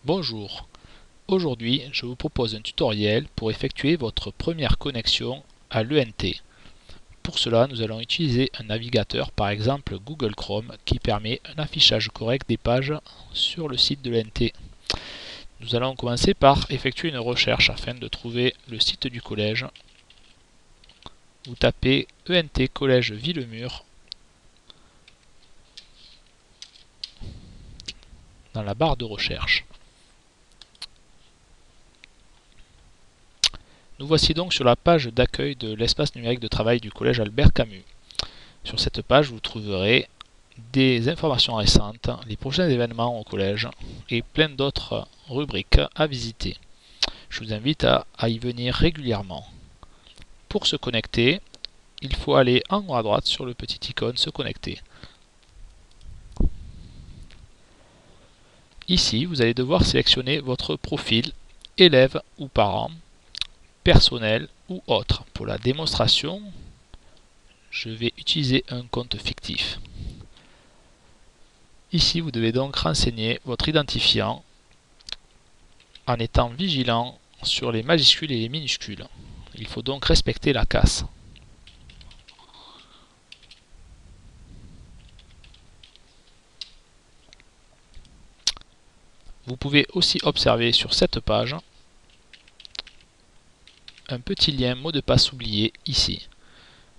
Bonjour, aujourd'hui je vous propose un tutoriel pour effectuer votre première connexion à l'ENT. Pour cela nous allons utiliser un navigateur, par exemple Google Chrome, qui permet un affichage correct des pages sur le site de l'ENT. Nous allons commencer par effectuer une recherche afin de trouver le site du collège. Vous tapez ENT Collège Villemur dans la barre de recherche. Nous voici donc sur la page d'accueil de l'espace numérique de travail du collège Albert Camus. Sur cette page, vous trouverez des informations récentes, les prochains événements au collège et plein d'autres rubriques à visiter. Je vous invite à y venir régulièrement. Pour se connecter, il faut aller en haut à droite sur le petit icône se connecter. Ici, vous allez devoir sélectionner votre profil élève ou parent, personnel ou autre. Pour la démonstration, je vais utiliser un compte fictif. Ici, vous devez donc renseigner votre identifiant en étant vigilant sur les majuscules et les minuscules. Il faut donc respecter la casse. Vous pouvez aussi observer sur cette page un petit lien mot de passe oublié ici.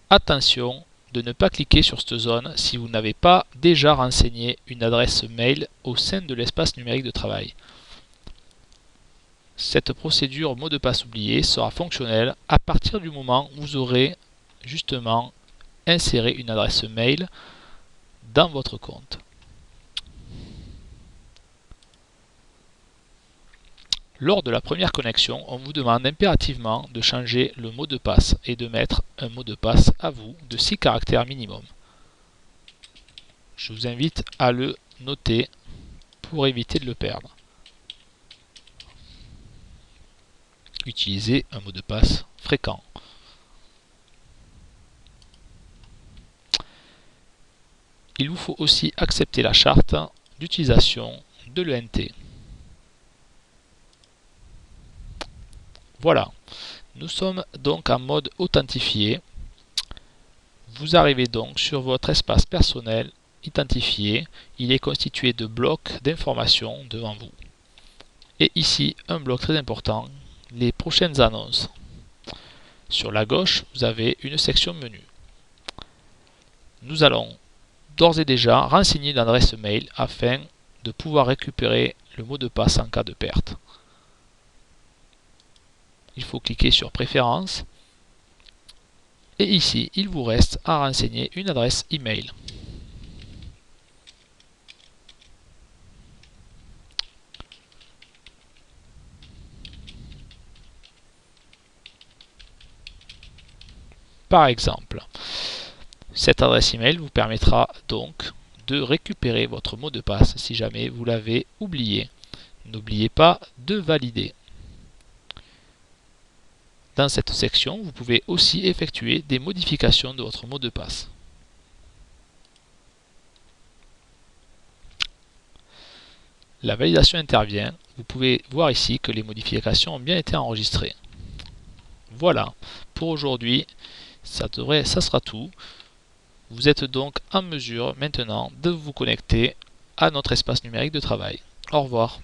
Attention de ne pas cliquer sur cette zone si vous n'avez pas déjà renseigné une adresse mail au sein de l'espace numérique de travail. Cette procédure mot de passe oublié sera fonctionnelle à partir du moment où vous aurez justement inséré une adresse mail dans votre compte. Lors de la première connexion, on vous demande impérativement de changer le mot de passe et de mettre un mot de passe à vous de 6 caractères minimum. Je vous invite à le noter pour éviter de le perdre. Utilisez un mot de passe fréquent. Il vous faut aussi accepter la charte d'utilisation de l'ENT. Voilà, nous sommes donc en mode authentifié. Vous arrivez donc sur votre espace personnel identifié. Il est constitué de blocs d'informations devant vous. Et ici, un bloc très important, les prochaines annonces. Sur la gauche, vous avez une section menu. Nous allons d'ores et déjà renseigner l'adresse mail afin de pouvoir récupérer le mot de passe en cas de perte. Il faut cliquer sur Préférences. Et ici, il vous reste à renseigner une adresse email. Par exemple, cette adresse email vous permettra donc de récupérer votre mot de passe si jamais vous l'avez oublié. N'oubliez pas de valider. Dans cette section, vous pouvez aussi effectuer des modifications de votre mot de passe. La validation intervient. Vous pouvez voir ici que les modifications ont bien été enregistrées. Voilà, pour aujourd'hui, ça sera tout. Vous êtes donc en mesure maintenant de vous connecter à notre espace numérique de travail. Au revoir.